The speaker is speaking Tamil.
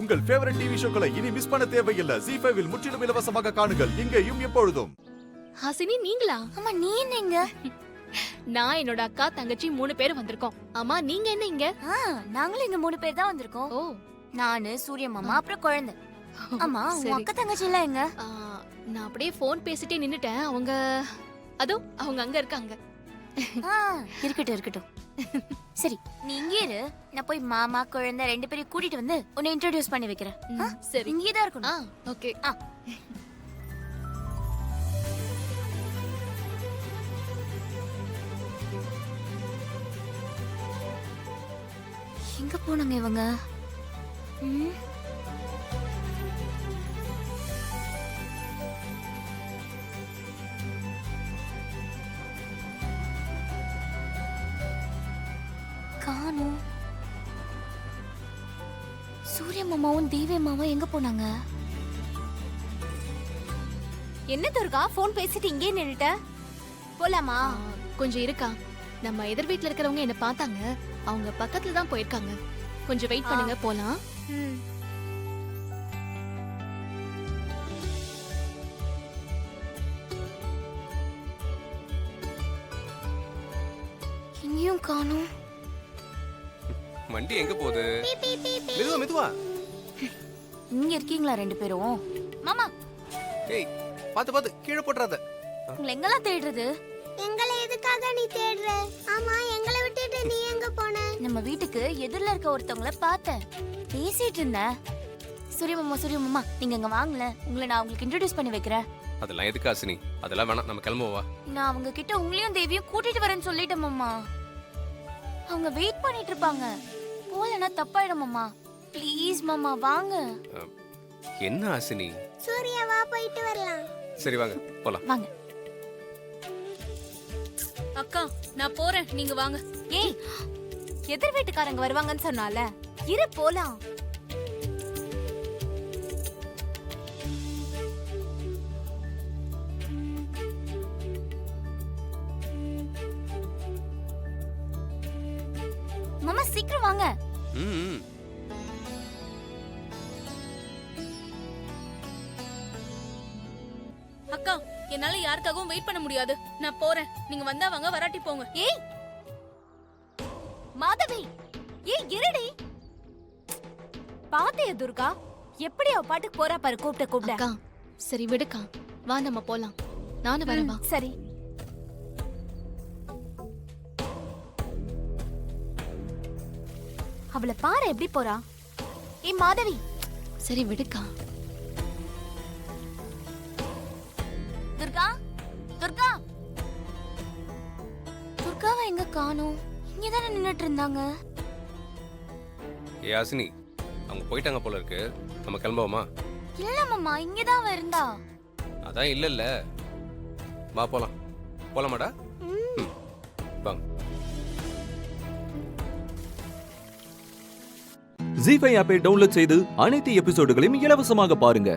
உங்கள் ஃபேவரட் டிவி ஷோக்களை இனி மிஸ் பண்ண தேவையில்லை. ZEE5 இல் முற்றிலும் இலவசமாக காணுங்கள். இங்கேயும் எப்பொழுதும். ஹாசினி நீங்களா? அம்மா நீ என்னங்க? நான் என்னோட அக்கா தங்கச்சி 3 பேர் வந்திருக்கோம். அம்மா நீங்க என்ன இங்க? நாங்களும் இங்க 3 பேர் தான் வந்திருக்கோம். ஓ நானு சூரிய மாமா அப்புறம் குழந்தை. அம்மா உங்க சரி. அக்கா தங்கச்சி எல்லாம் எங்க? நான் அப்படியே போன் பேசிட்டே நின்னுட்டேன். அவங்க அங்க இருக்காங்க. இருக்கட்டும் இருக்கட்டும். சரி நீ இங்கே இரு, நான் போய் மாமா குழந்தை 2 பேரையும் கூட்டிட்டு வந்து உன்னை இன்ட்ரோடியூஸ் பண்ணி வைக்கிறேன். சரி இங்கே தான் இருக்கணும். ஓகே. எங்க போனாங்க இவங்க? காணோம். சூரிய மாமாவும் தேவி மாமா எங்க போனாங்க? என்ன துர்கா போன் பேசிட்டு இங்கே நின்னுட்ட? போலாமா? கொஞ்சம் இருக்கா. நம்ம எதிர் வீட்ல இருக்கிறவங்க என்ன பார்த்தாங்க. அவங்க பக்கத்துல தான் போயிருக்காங்க. கொஞ்சம் வெயிட் பண்ணுங்க, போலாம். இங்கேயும் காணோம். வண்டி எங்க போகுது? மெதுவா மெதுவா. இங்க இருக்கீங்களா 2 பேரும்? மாமா ஏய் பாத்து பாத்து கீழே போட்றாத. உங்களை எங்கெல்லாம் தேடுறது? எங்களை எதுக்காக நீ தேடுற? ஆமா எங்களை விட்டுட்டு நீ எங்க போன? நம்ம வீட்டுக்கு எதிரில இருக்க ஒருத்தவங்கள பார்த்தேன், பேசிட்டு இருந்தேன். சூரிய மாமா நீங்க இங்க வாங்கல, உங்களை நான் உங்களுக்கு இன்ட்ரோடியூஸ் பண்ணி வைக்கிறேன். அதெல்லாம் எதுக்கு ஹாசினி? அதெல்லாம் வேணாம், நம்ம கிளம்புவா. நான் அவங்க கிட்ட உங்களையும் தேவியும் கூட்டிட்டு வரேன்னு சொல்லிட்டேன் மாமா. அவங்க வெயிட் பண்ணிட்டு இருப்பாங்க. போலனா தப்பாயிடும் மாமா. ப்ளீஸ் மாமா வாங்க. என்ன ஹாசினி? சூர்யாவா போயிட்டு வரலாம். சரி வாங்க போலாம். வாங்க. அக்கா நான் போறேன், நீங்க வாங்க. ஏய் எதிர் வீட்டுக்காரங்க வருவாங்கன்னு சொன்னால, இரு போலாம். மாமா சீக்கிரம் வாங்க. அக்கா என்னால யாருக்காகவும் வெயிட் பண்ண முடியாது, நான் போறேன். நீங்க வந்தா வாங்க, வராட்டி போங்க. ஏய் மாதவி, ஏய் இருடி. பாத்தியா துர்கா, எப்படி அவ பாட்டுக்கு போறா பாரு, கூப்பிட்ட. அக்கா சரி விடுக்கா, வா நம்ம போலாம். நானும் வரேன் வா. சரி. அவளை பாரு எப்படி போறா. ஏய் மாதவி. சரி விடுக்கா. துர்கா துர்கா துர்காவை எங்க காணோம்? இங்கதானே நின்னுட்டு இருந்தாங்க. ஏ ஹாசினி, அவங்க போயிட்டாங்க போல இருக்கு. நம்ம கிளம்புவோமா? இல்ல மாமா, இங்கதான் இருந்தா. அதான் இல்ல வா போலாம். போலாமாடா? வாங்க. ZEE5 ஆப்பை டவுன்லோட் செய்து அனைத்து எபிசோடுகளையும் இலவசமாக பாருங்க.